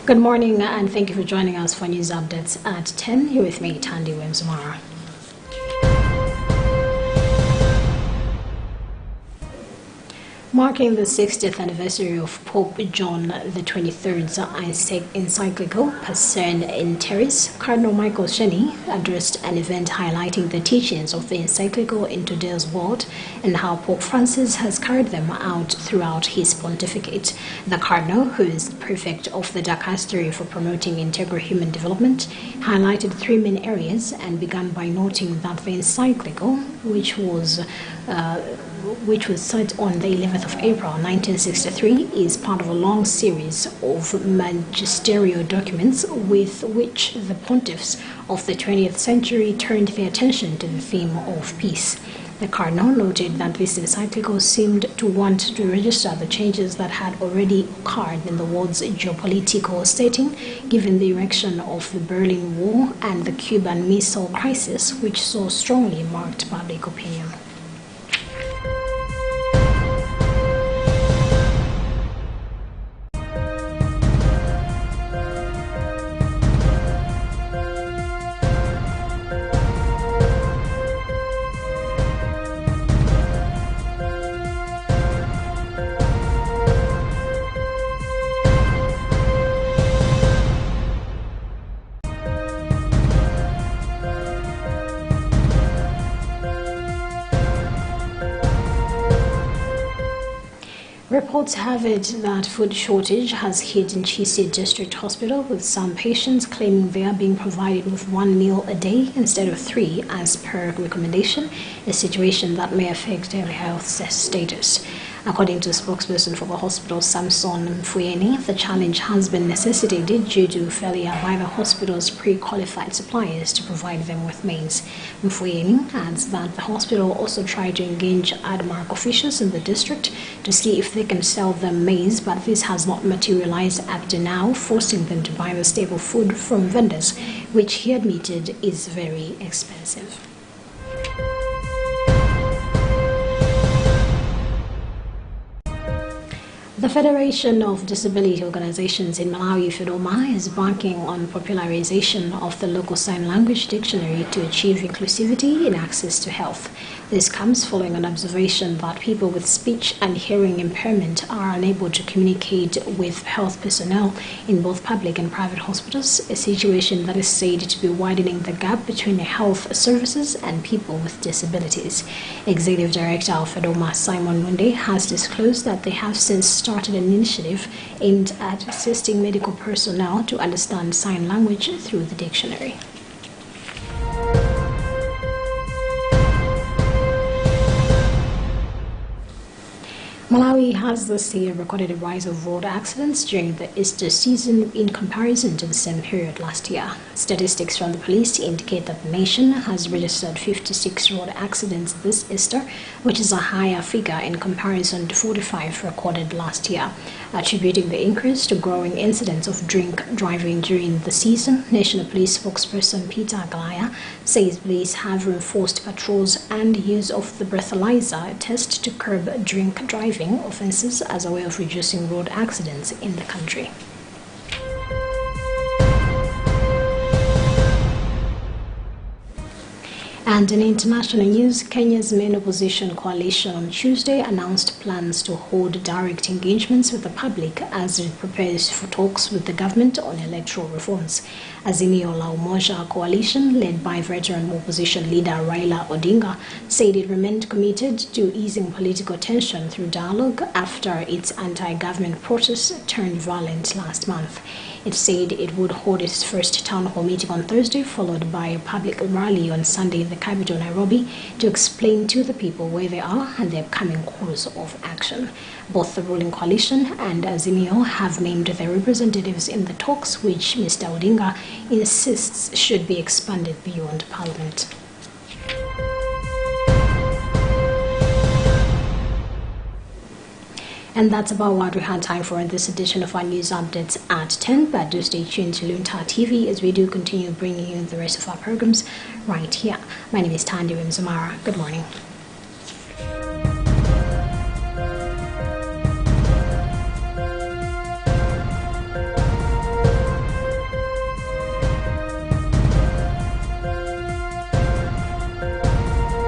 Good morning and thank you for joining us for news updates at 10. Here with me, Nkhani Mwachidule. Marking the 60th anniversary of Pope John XXIII's encyclical Pater in Terris, Cardinal Michael Sheni addressed an event highlighting the teachings of the encyclical in today's world and how Pope Francis has carried them out throughout his pontificate. The Cardinal, who is prefect of the dicastery for promoting integral human development, highlighted three main areas and began by noting that the encyclical, which was set on the 11th of April 1963, is part of a long series of magisterial documents with which the pontiffs of the 20th century turned their attention to the theme of peace. The Cardinal noted that this encyclical seemed to want to register the changes that had already occurred in the world's geopolitical setting, given the erection of the Berlin Wall and the Cuban Missile Crisis, which so strongly marked public opinion. Reports have it that food shortage has hit in Chisi District Hospital, with some patients claiming they are being provided with one meal a day instead of three as per recommendation, a situation that may affect their health status. According to a spokesperson for the hospital, Samson Mfuyeni, the challenge has been necessitated due to failure by the hospital's pre-qualified suppliers to provide them with maize. Mfuyeni adds that the hospital also tried to engage ADMARC officials in the district to see if they can sell them maize, but this has not materialized up to now, forcing them to buy the staple food from vendors, which he admitted is very expensive. The Federation of Disability Organizations in Malawi, FEDOMA, is banking on popularization of the local sign language dictionary to achieve inclusivity in access to health. This comes following an observation that people with speech and hearing impairment are unable to communicate with health personnel in both public and private hospitals, a situation that is said to be widening the gap between health services and people with disabilities. Executive Director of FEDOMA, Simon Lunde, has disclosed that they have since started an initiative aimed at assisting medical personnel to understand sign language through the dictionary. Malawi has this year recorded a rise of road accidents during the Easter season in comparison to the same period last year. Statistics from the police indicate that the nation has registered 56 road accidents this Easter, which is a higher figure in comparison to 45 recorded last year. Attributing the increase to growing incidents of drink driving during the season, National Police spokesperson Peter Aglaya says police have reinforced patrols and use of the breathalyzer test to curb drink driving offenses as a way of reducing road accidents in the country. And in international news, Kenya's main opposition coalition on Tuesday announced plans to hold direct engagements with the public as it prepares for talks with the government on electoral reforms. Azimio la Umoja coalition, led by veteran opposition leader Raila Odinga, said it remained committed to easing political tension through dialogue after its anti-government protests turned violent last month. It said it would hold its first town hall meeting on Thursday, followed by a public rally on Sunday in the capital, Nairobi, to explain to the people where they are and their upcoming course of action. Both the ruling coalition and Azimio have named their representatives in the talks, which Mr. Odinga insists should be expanded beyond Parliament. And that's about what we had time for in this edition of our news updates at 10. But do stay tuned to Luntha TV as we do continue bringing you the rest of our programs right here. My name is Nkhani Mwachidule. Good morning.